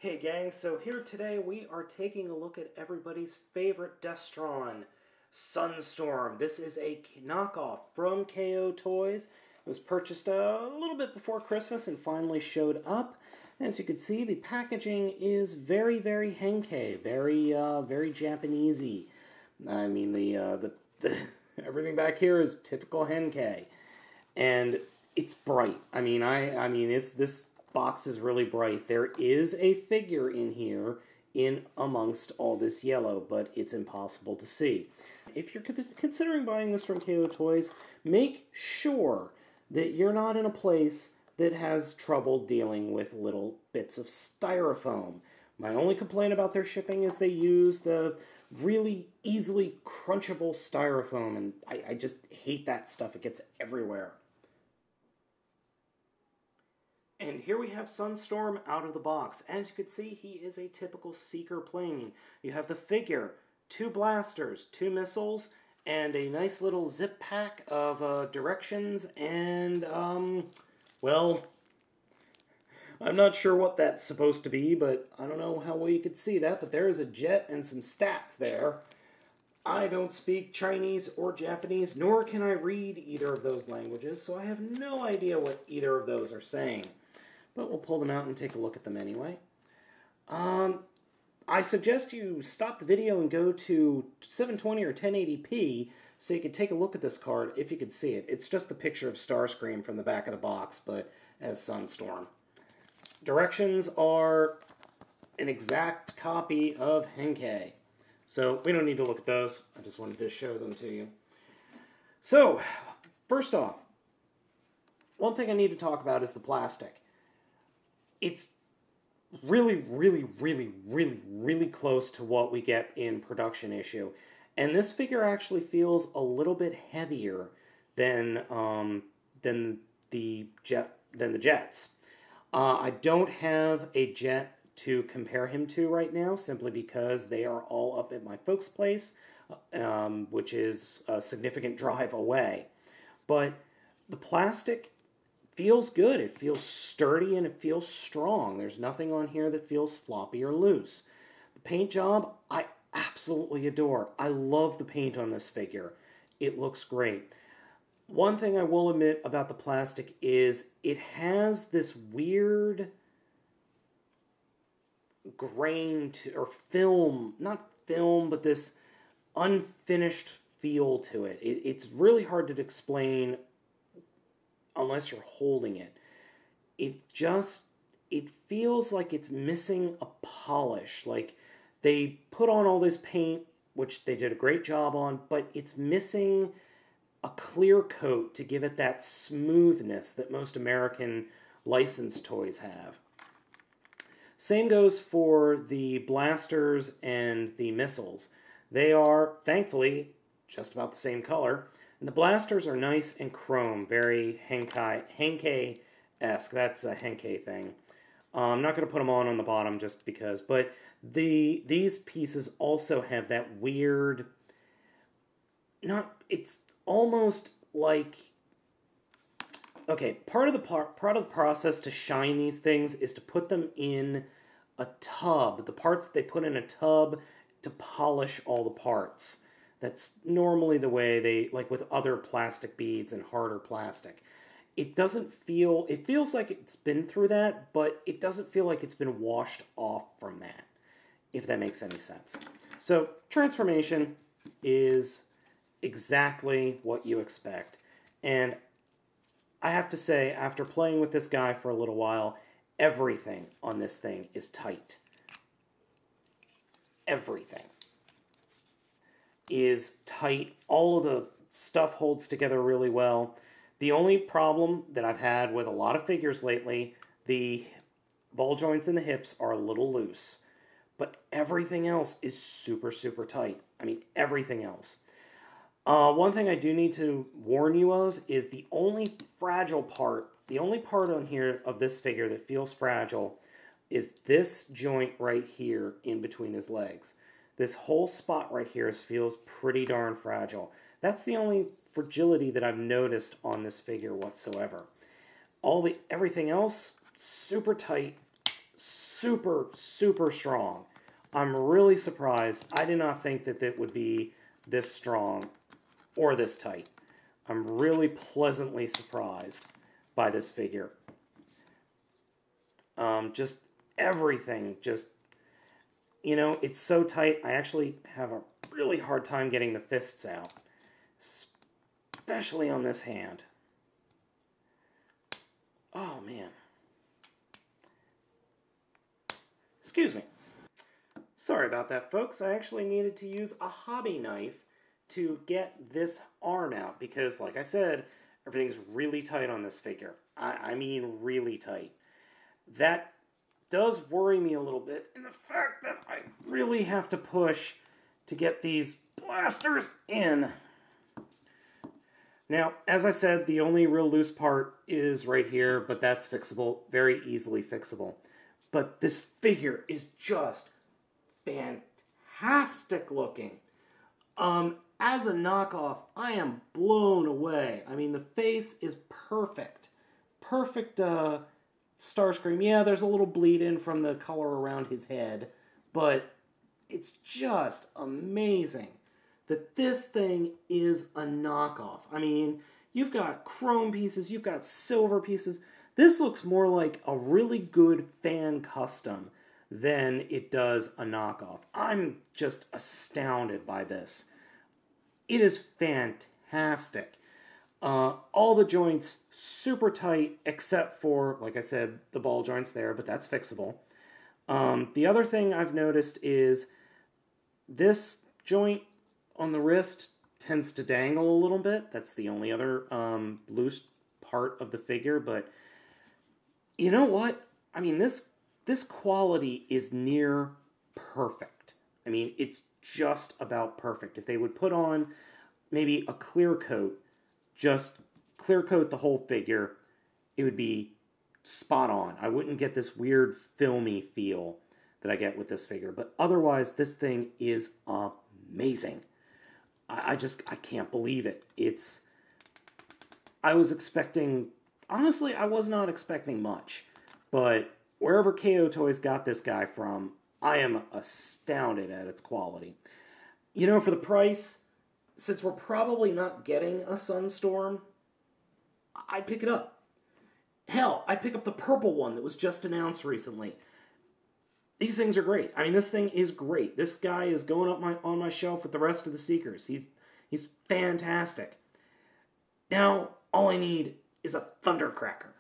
Hey gang, so here today we are taking a look at everybody's favorite Destron, Sunstorm. This is a knockoff from KO Toys. It was purchased a little bit before Christmas and finally showed up. As you can see, the packaging is very Henkei, very Japanesey. I mean, the everything back here is typical Henkei, and it's bright. I mean, this box is really bright. There is a figure in here in amongst all this yellow, but it's impossible to see. If you're considering buying this from KO Toys, make sure that you're not in a place that has trouble dealing with little bits of styrofoam. My only complaint about their shipping is they use the really easily crunchable styrofoam, and I just hate that stuff. It gets everywhere. And here we have Sunstorm out of the box. As you can see, he is a typical Seeker plane. You have the figure, 2 blasters, 2 missiles, and a nice little zip pack of directions, and, well, I'm not sure what that's supposed to be, but I don't know how well you could see that, but there is a jet and some stats there. I don't speak Chinese or Japanese, nor can I read either of those languages, so I have no idea what either of those are saying. But we'll pull them out and take a look at them anyway. I suggest you stop the video and go to 720 or 1080p so you can take a look at this card if you could see it. It's just the picture of Starscream from the back of the box, but as Sunstorm. Directions are an exact copy of Henkei. So we don't need to look at those. I just wanted to show them to you. So, first off, one thing I need to talk about is the plastic. It's really close to what we get in production issue. And this figure actually feels a little bit heavier than the Jets. I don't have a Jet to compare him to right now, simply because they are all up at my folks' place, which is a significant drive away. But the plastic feels good. It feels sturdy and it feels strong. There's nothing on here that feels floppy or loose. The paint job, I absolutely adore. I love the paint on this figure. It looks great. One thing I will admit about the plastic is it has this weird grain or film, not film, but this unfinished feel to it. It's really hard to explain unless you're holding it. It feels like it's missing a polish. Like they put on all this paint, which they did a great job on, but it's missing a clear coat to give it that smoothness that most American licensed toys have. Same goes for the blasters and the missiles. They are, thankfully, just about the same color. And the blasters are nice and chrome, very Henkei-esque. That's a Henkei thing. I'm not going to put them on the bottom just because, but these pieces also have that weird, it's almost like, okay, part of the process to shine these things is to put them in a tub. The parts they put in a tub to polish all the parts. That's normally the way they, like with other plastic beads and harder plastic. It feels like it's been through that, but it doesn't feel like it's been washed off from that, if that makes any sense. So, transformation is exactly what you expect. And I have to say, after playing with this guy for a little while, everything on this thing is tight. Everything is tight. All of the stuff holds together really well. The only problem that I've had with a lot of figures lately, the ball joints in the hips are a little loose. But everything else is super tight. I mean, everything else. One thing I do need to warn you of is the only fragile part, the only part on here of this figure that feels fragile is this joint right here in between his legs. This whole spot right here feels pretty darn fragile. That's the only fragility that I've noticed on this figure whatsoever. Everything else, super tight, super, super strong. I'm really surprised. I did not think that it would be this strong or this tight. I'm really pleasantly surprised by this figure. Just everything, just, you know, it's so tight. I actually have a really hard time getting the fists out, especially on this hand. Oh, man. Excuse me. Sorry about that, folks. I actually needed to use a hobby knife to get this arm out because, like I said, everything's really tight on this figure. I mean really tight. That does worry me a little bit in the fact that I really have to push to get these blasters in. Now, as I said, the only real loose part is right here, but that's fixable, very easily fixable. But this figure is just fantastic looking. As a knockoff, I am blown away. I mean, the face is perfect. Perfect Starscream. Yeah, there's a little bleed in from the color around his head, but it's just amazing that this thing is a knockoff. I mean, you've got chrome pieces, you've got silver pieces. This looks more like a really good fan custom than it does a knockoff. I'm just astounded by this. It is fantastic. All the joints super tight except for, like I said, the ball joints there, but that's fixable. The other thing I've noticed is this joint on the wrist tends to dangle a little bit. That's the only other loose part of the figure, but you know what? I mean, this quality is near perfect. I mean, it's just about perfect. If they would put on maybe a clear coat, just clear coat the whole figure, it would be spot on. I wouldn't get this weird filmy feel that I get with this figure. But otherwise, this thing is amazing. I can't believe it. I was expecting, honestly, I was not expecting much. But wherever KO Toys got this guy from, I am astounded at its quality. You know, for the price, since we're probably not getting a Sunstorm, I'd pick it up. Hell, I'd pick up the purple one that was just announced recently. These things are great. I mean, this thing is great. This guy is going up on my shelf with the rest of the Seekers. He's fantastic. Now, all I need is a Thundercracker.